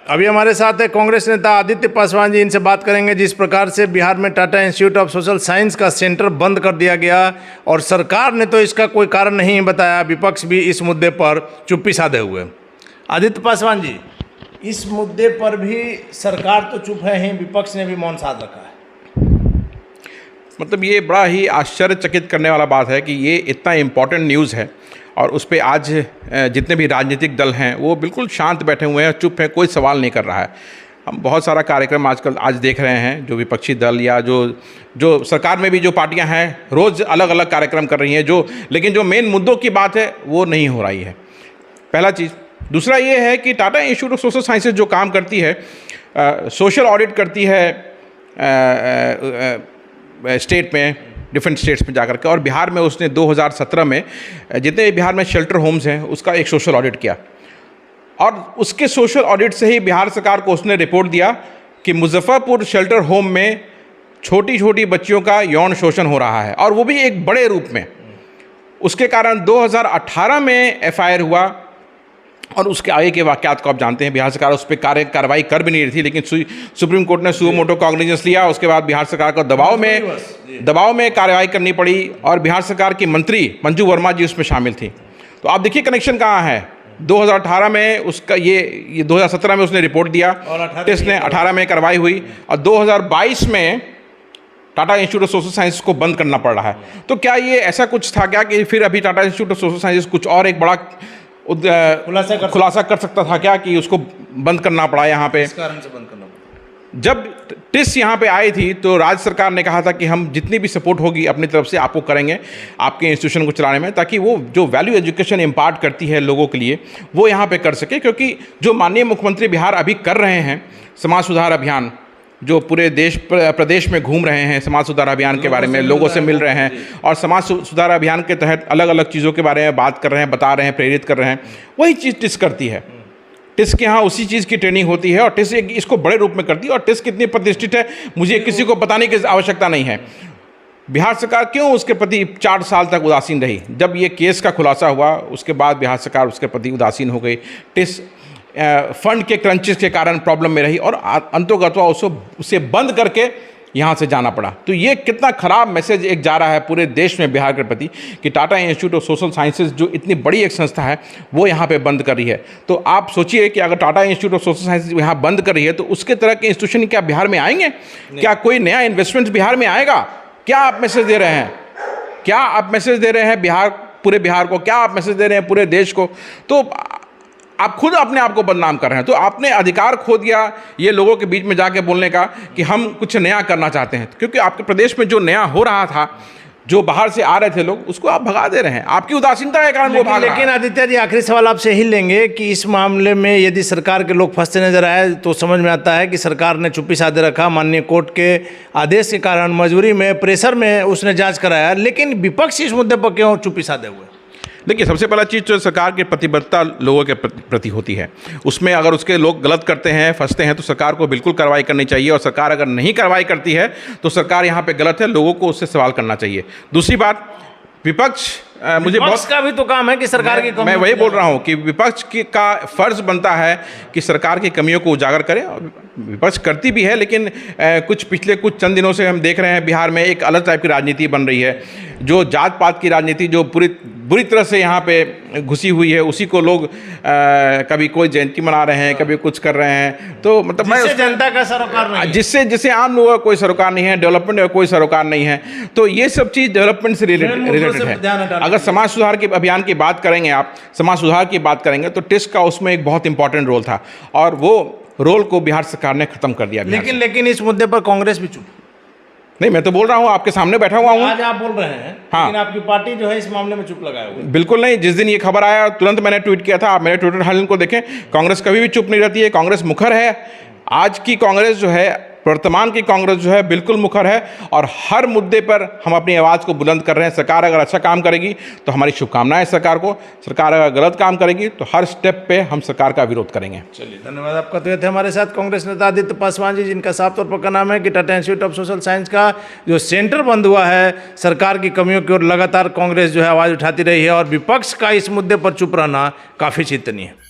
अभी हमारे साथ है कांग्रेस नेता आदित्य पासवान जी। इनसे बात करेंगे जिस प्रकार से बिहार में Tata institute of social science का सेंटर बंद कर दिया गया और सरकार ने तो इसका कोई कारण नहीं बताया, विपक्ष भी इस मुद्दे पर चुप्पी साधे हुए। आदित्य पासवान जी, इस मुद्दे पर भी सरकार तो चुप है ही, विपक्ष ने भी मौन साध रखा है। मतलब ये बड़ा ही आश्चर्यचकित करने वाला बात है कि ये इतना इम्पॉर्टेंट न्यूज़ है और उस पर आज जितने भी राजनीतिक दल हैं वो बिल्कुल शांत बैठे हुए हैं, चुप हैं, कोई सवाल नहीं कर रहा है। हम बहुत सारा कार्यक्रम आज देख रहे हैं, जो विपक्षी दल या जो सरकार में भी जो पार्टियां हैं रोज़ अलग अलग कार्यक्रम कर रही हैं, लेकिन जो मेन मुद्दों की बात है वो नहीं हो रही है। पहला चीज़। दूसरा ये है कि Tata institute of social sciences जो काम करती है, सोशल ऑडिट करती है स्टेट में, डिफरेंट स्टेट्स में जाकर के, और बिहार में उसने 2017 में जितने बिहार में शेल्टर होम्स हैं उसका एक सोशल ऑडिट किया और उसके सोशल ऑडिट से ही बिहार सरकार को उसने रिपोर्ट दिया कि मुजफ्फरपुर शेल्टर होम में छोटी छोटी बच्चियों का यौन शोषण हो रहा है और वो भी एक बड़े रूप में। उसके कारण 2018 में एफआईआर हुआ और उसके आगे के वाक़यात को आप जानते हैं। बिहार सरकार उस पर कार्रवाई कर भी नहीं रही थी, लेकिन सुप्रीम कोर्ट ने सुओ मोटो कॉग्निजेंस लिया। उसके बाद बिहार सरकार को दबाव में कार्रवाई करनी पड़ी और बिहार सरकार की मंत्री मंजू वर्मा जी उसमें शामिल थी। तो आप देखिए कनेक्शन कहाँ है। 2018 में उसका ये 2017 में उसने रिपोर्ट दिया और टेस्ट ने 18 में कार्रवाई हुई और 2022 में Tata institute of social science को बंद करना पड़ रहा है। तो क्या ये ऐसा कुछ था क्या कि फिर अभी Tata institute of social science कुछ और एक बड़ा खुलासा कर सकता था क्या कि उसको बंद करना पड़ा यहाँ पे? इस कारण से बंद करना पड़ा। जब टिस यहाँ पे आई थी तो राज्य सरकार ने कहा था कि हम जितनी भी सपोर्ट होगी अपनी तरफ से आपको करेंगे आपके इंस्टीट्यूशन को चलाने में, ताकि वो जो वैल्यू एजुकेशन इम्पार्ट करती है लोगों के लिए वो यहाँ पे कर सके। क्योंकि जो माननीय मुख्यमंत्री बिहार अभी कर रहे हैं समाज सुधार अभियान, जो पूरे प्रदेश में घूम रहे हैं, समाज सुधार अभियान के बारे में लोगों से मिल रहे हैं और समाज सुधार अभियान के तहत अलग अलग चीज़ों के बारे में बात कर रहे हैं, बता रहे हैं, प्रेरित कर रहे हैं, वही चीज़ टिस करती है। टिस के यहाँ उसी चीज़ की ट्रेनिंग होती है और टिस इसको बड़े रूप में करती है। और टिस कितनी प्रतिष्ठित है मुझे किसी को बताने की आवश्यकता नहीं है। बिहार सरकार क्यों उसके प्रति 4 साल तक उदासीन रही? जब ये केस का खुलासा हुआ उसके बाद बिहार सरकार उसके प्रति उदासीन हो गई। टिस फंड के क्रंचेस के कारण प्रॉब्लम में रही और अंतोगत्वा उसे बंद करके यहाँ से जाना पड़ा। तो ये कितना खराब मैसेज एक जा रहा है पूरे देश में बिहार के प्रति कि Tata institute of social sciences जो इतनी बड़ी एक संस्था है वो यहाँ पे बंद कर रही है। तो आप सोचिए कि अगर Tata institute of social sciences यहाँ बंद कर रही है तो उसके तरह के इंस्टीट्यूशन क्या बिहार में आएंगे? क्या कोई नया इन्वेस्टमेंट बिहार में आएगा? क्या आप मैसेज दे रहे हैं? क्या आप मैसेज दे रहे हैं पूरे बिहार को? क्या आप मैसेज दे रहे हैं पूरे देश को? तो आप खुद अपने आप को बदनाम कर रहे हैं। तो आपने अधिकार खो दिया ये लोगों के बीच में जाके बोलने का कि हम कुछ नया करना चाहते हैं, क्योंकि आपके प्रदेश में जो नया हो रहा था, जो बाहर से आ रहे थे लोग, उसको आप भगा दे रहे हैं। आपकी उदासीनता के कारण वो भाग रहा है। लेकिन आदित्य जी, आखिरी सवाल आपसे यही लेंगे कि इस मामले में यदि सरकार के लोग फंसते नजर आए तो समझ में आता है कि सरकार ने चुप्पी साधे रखा, माननीय कोर्ट के आदेश के कारण मजबूरी में, प्रेशर में उसने जांच कराया, लेकिन विपक्ष इस मुद्दे पर क्यों चुप्पी साधे हुए? देखिए, सबसे पहला चीज़ जो सरकार की प्रतिबद्धता लोगों के प्रति होती है, उसमें अगर उसके लोग गलत करते हैं, फंसते हैं तो सरकार को बिल्कुल कार्रवाई करनी चाहिए। और सरकार अगर नहीं कार्रवाई करती है तो सरकार यहाँ पे गलत है, लोगों को उससे सवाल करना चाहिए। दूसरी बात, विपक्ष मुझे बहुत का भी तो काम है कि सरकार की मैं वही बोल रहा हूँ कि विपक्ष का फर्ज बनता है कि सरकार की कमियों को उजागर करे। विपक्ष करती भी है, लेकिन पिछले कुछ चंद दिनों से हम देख रहे हैं बिहार में एक अलग टाइप की राजनीति बन रही है, जो जात पात की राजनीति जो बुरी तरह से यहाँ पे घुसी हुई है। उसी को लोग कभी कोई जयंती मना रहे हैं, कभी कुछ कर रहे हैं। तो मतलब जिससे जनता का सरोकार नहीं है, जिससे आम लोगों का कोई सरोकार नहीं है, डेवलपमेंट का कोई सरोकार नहीं है। तो ये सब चीज़ डेवलपमेंट से रिलेटेड है। अगर समाज सुधार के अभियान की बात करेंगे, आप समाज सुधार की बात करेंगे तो टिस का उसमें एक बहुत इंपॉर्टेंट रोल था और वो रोल को बिहार सरकार ने खत्म कर दिया। लेकिन इस मुद्दे पर कांग्रेस भी चुप नहीं। मैं तो बोल रहा हूँ, आपके सामने बैठा हुआ हूँ। आज आप बोल रहे हैं, हाँ, लेकिन आपकी पार्टी जो है इस मामले में चुप लगाए हुए। बिल्कुल नहीं। जिस दिन ये खबर आया तुरंत मैंने ट्वीट किया था। आप मेरे ट्विटर हैंडल को देखें। कांग्रेस कभी भी चुप नहीं रहती है, कांग्रेस मुखर है। आज की कांग्रेस जो है वर्तमान की कांग्रेस जो है बिल्कुल मुखर है और हर मुद्दे पर हम अपनी आवाज़ को बुलंद कर रहे हैं। सरकार अगर अच्छा काम करेगी तो हमारी शुभकामनाएं सरकार को, सरकार अगर गलत काम करेगी तो हर स्टेप पे हम सरकार का विरोध करेंगे। चलिए, धन्यवाद आपका। तो ये थे हमारे साथ कांग्रेस नेता आदित्य पासवान जी, जिनका साफ तौर पर कहना है कि Tata institute of social science का जो सेंटर बंद हुआ है, सरकार की कमियों की ओर लगातार कांग्रेस जो है आवाज़ उठाती रही है और विपक्ष का इस मुद्दे पर चुप रहना काफ़ी चिंतनीय है।